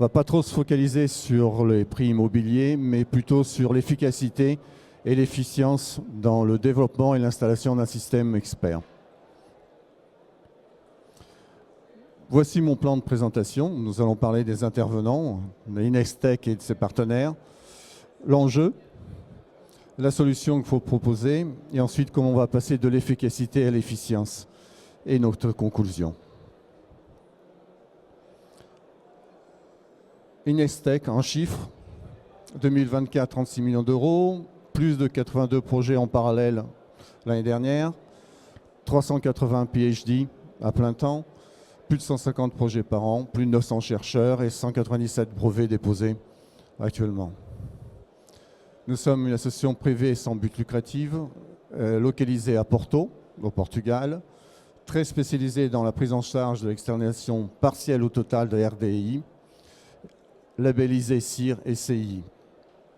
va pas trop se focaliser sur les prix immobiliers, mais plutôt sur l'efficacité et l'efficience dans le développement et l'installation d'un système expert. Voici mon plan de présentation. Nous allons parler des intervenants, de Inextech et de ses partenaires, l'enjeu, la solution qu'il faut proposer, et ensuite comment on va passer de l'efficacité à l'efficience et notre conclusion. Inextech, en chiffres, 2024, 36 millions d'euros, plus de 82 projets en parallèle l'année dernière, 380 PhD à plein temps, plus de 150 projets par an, plus de 900 chercheurs et 197 brevets déposés actuellement. Nous sommes une association privée sans but lucratif, localisée à Porto, au Portugal, très spécialisée dans la prise en charge de l'externalisation partielle ou totale de RDI, labellisée CIR et CI.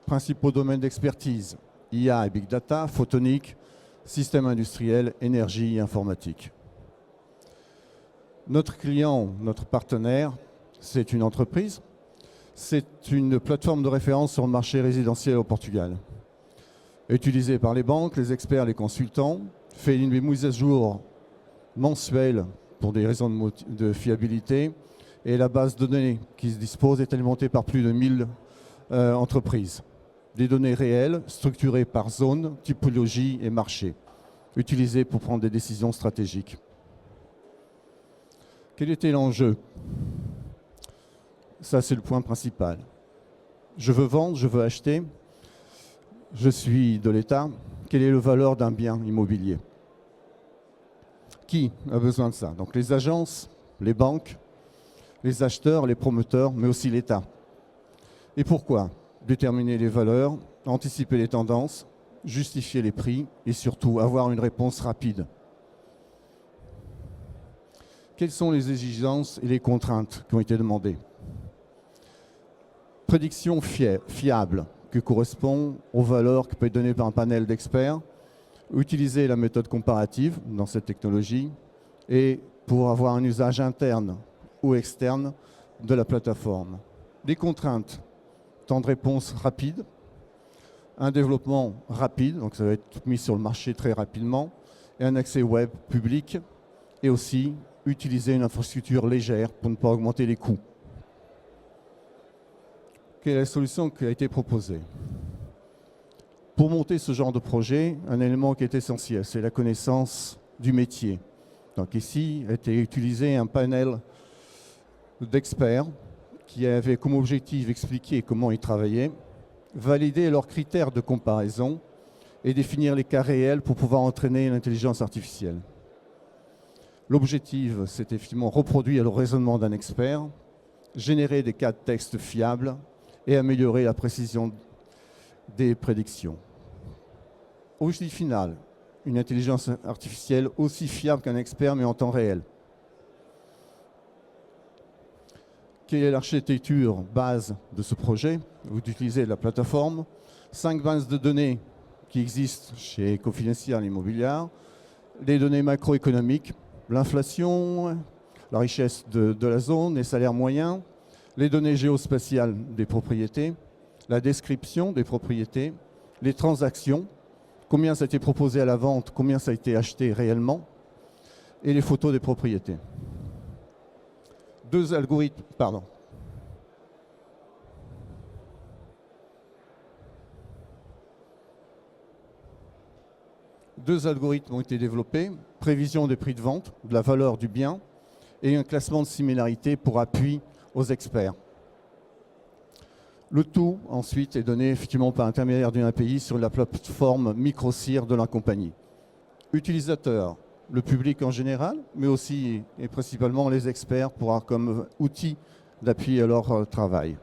Principaux domaines d'expertise, IA et Big Data, photonique, système industriel, énergie et informatique. Notre client, notre partenaire, c'est une entreprise. C'est une plateforme de référence sur le marché résidentiel au Portugal. Utilisée par les banques, les experts, les consultants, fait une mise à jour mensuelle pour des raisons de fiabilité. Et la base de données qui se dispose est alimentée par plus de 1000 entreprises. Des données réelles, structurées par zone, typologie et marché, utilisées pour prendre des décisions stratégiques. Quel était l'enjeu? Ça, c'est le point principal. Je veux vendre, je veux acheter. Je suis de l'État. Quelle est la valeur d'un bien immobilier? Qui a besoin de ça? Donc les agences, les banques, les acheteurs, les promoteurs, mais aussi l'État. Et pourquoi? Déterminer les valeurs, anticiper les tendances, justifier les prix et surtout avoir une réponse rapide. Quelles sont les exigences et les contraintes qui ont été demandées? Prédiction fiable qui correspond aux valeurs qui peuvent être données par un panel d'experts, utiliser la méthode comparative dans cette technologie et pour avoir un usage interne ou externe de la plateforme. Des contraintes, temps de réponse rapide, un développement rapide, donc ça va être mis sur le marché très rapidement, et un accès web public, et aussi utiliser une infrastructure légère pour ne pas augmenter les coûts. Quelle est la solution qui a été proposée? Pour monter ce genre de projet, un élément qui est essentiel, c'est la connaissance du métier. Donc ici, a été utilisé un panel d'experts qui avaient comme objectif expliquer comment ils travaillaient, valider leurs critères de comparaison et définir les cas réels pour pouvoir entraîner l'intelligence artificielle. L'objectif, c'est effectivement reproduire le raisonnement d'un expert, générer des cas de texte fiables et améliorer la précision des prédictions. Objectif final, une intelligence artificielle aussi fiable qu'un expert mais en temps réel. Quelle est l'architecture base de ce projet? Vous utilisez la plateforme, 5 bases de données qui existent chez Cofinancial Immobiliare, les données macroéconomiques, l'inflation, la richesse de la zone, les salaires moyens, les données géospatiales des propriétés, la description des propriétés, les transactions, combien ça a été proposé à la vente, combien ça a été acheté réellement, et les photos des propriétés. Deux algorithmes ont été développés, prévision des prix de vente, de la valeur du bien, et un classement de similarité pour appui aux experts. Le tout, ensuite, est donné effectivement par intermédiaire d'une API sur la plateforme MicroCIR de la compagnie. Utilisateurs, le public en général, mais aussi et principalement les experts pour avoir comme outil d'appui à leur travail.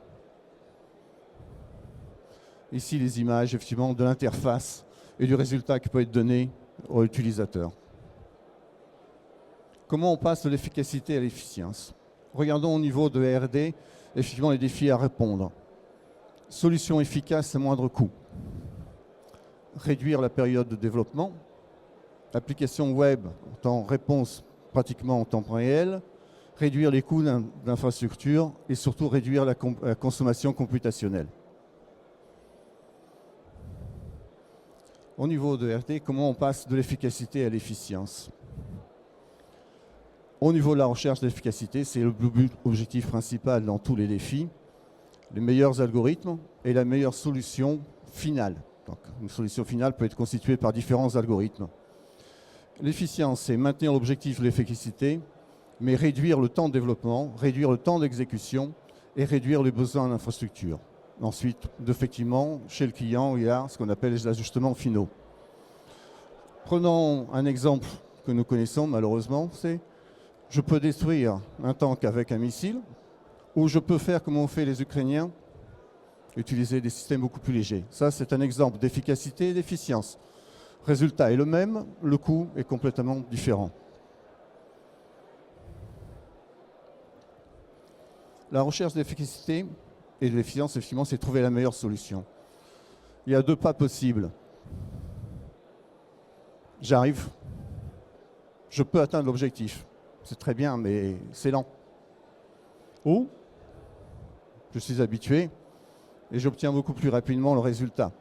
Ici, les images, effectivement, de l'interface et du résultat qui peut être donné aux utilisateurs. Comment on passe de l'efficacité à l'efficience? Regardons au niveau de R&D, effectivement, les défis à répondre. Solution efficace à moindre coût. Réduire la période de développement. Application web en réponse pratiquement en temps réel. réduire les coûts d'infrastructure et surtout réduire la consommation computationnelle. Au niveau de RT, comment on passe de l'efficacité à l'efficience? Au niveau de la recherche d'efficacité, c'est l'objectif principal dans tous les défis, les meilleurs algorithmes et la meilleure solution finale. Donc, une solution finale peut être constituée par différents algorithmes. L'efficience, c'est maintenir l'objectif de l'efficacité, mais réduire le temps de développement, réduire le temps d'exécution et réduire les besoins d'infrastructure. Ensuite, effectivement, chez le client, il y a ce qu'on appelle les ajustements finaux. Prenons un exemple que nous connaissons malheureusement, c'est je peux détruire un tank avec un missile, ou je peux faire comme ont fait les Ukrainiens, utiliser des systèmes beaucoup plus légers. Ça, c'est un exemple d'efficacité et d'efficience. Résultat est le même, le coût est complètement différent. La recherche d'efficacité et de l'efficience, effectivement, c'est trouver la meilleure solution. Il y a deux pas possibles. J'arrive, je peux atteindre l'objectif. C'est très bien, mais c'est lent. Ou je suis habitué et j'obtiens beaucoup plus rapidement le résultat.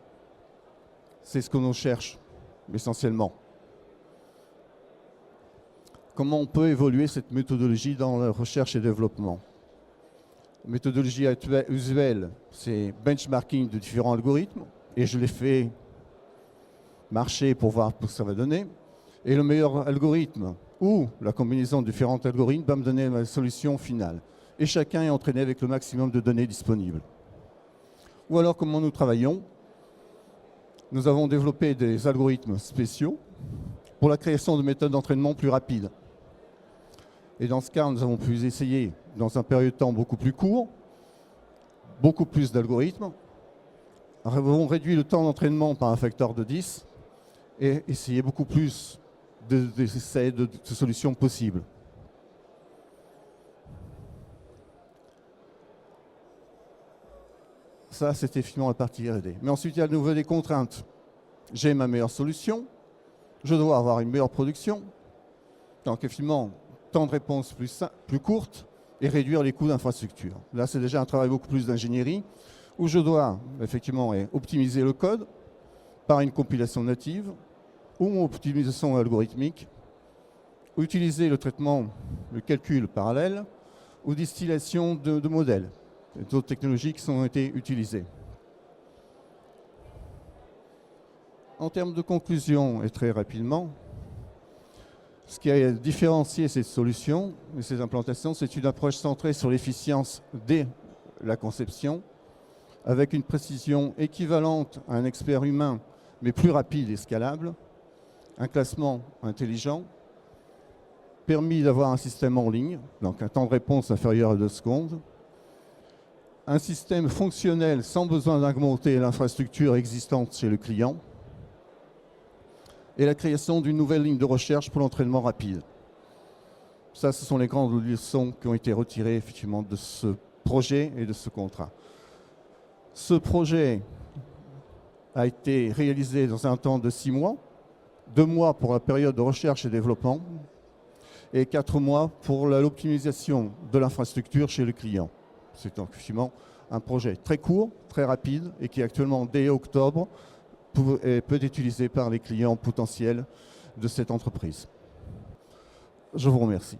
C'est ce que l'on cherche, essentiellement. Comment on peut évoluer cette méthodologie dans la recherche et développement? La méthodologie usuelle, c'est benchmarking de différents algorithmes, et je les fais marcher pour voir ce que ça va donner. Et le meilleur algorithme, ou la combinaison de différents algorithmes, va me donner ma solution finale. Et chacun est entraîné avec le maximum de données disponibles. Ou alors, comment nous travaillons? Nous avons développé des algorithmes spéciaux pour la création de méthodes d'entraînement plus rapides. Et dans ce cas, nous avons pu essayer, dans un période de temps beaucoup plus court, beaucoup plus d'algorithmes. Nous avons réduit le temps d'entraînement par un facteur de 10 et essayé beaucoup plus d'essais de solutions possibles. Ça, c'était finalement la partie R&D. Mais ensuite, il y a de nouveau des contraintes. J'ai ma meilleure solution, je dois avoir une meilleure production. Donc, effectivement, temps de réponse plus courte et réduire les coûts d'infrastructure. Là, c'est déjà un travail beaucoup plus d'ingénierie où je dois, effectivement, optimiser le code par une compilation native ou optimisation algorithmique, ou utiliser le traitement, le calcul parallèle ou distillation de modèles. D'autres technologies qui ont été utilisées. En termes de conclusion, et très rapidement, ce qui a différencié ces solutions et ces implantations, c'est une approche centrée sur l'efficience dès la conception, avec une précision équivalente à un expert humain, mais plus rapide et scalable, un classement intelligent, permis d'avoir un système en ligne, donc un temps de réponse inférieur à 2 secondes, un système fonctionnel sans besoin d'augmenter l'infrastructure existante chez le client et la création d'une nouvelle ligne de recherche pour l'entraînement rapide. Ça, ce sont les grandes leçons qui ont été retirées effectivement de ce projet et de ce contrat. Ce projet a été réalisé dans un temps de 6 mois, 2 mois pour la période de recherche et développement et 4 mois pour l'optimisation de l'infrastructure chez le client. C'est donc effectivement un projet très court, très rapide et qui actuellement, dès octobre, peut être utilisé par les clients potentiels de cette entreprise. Je vous remercie.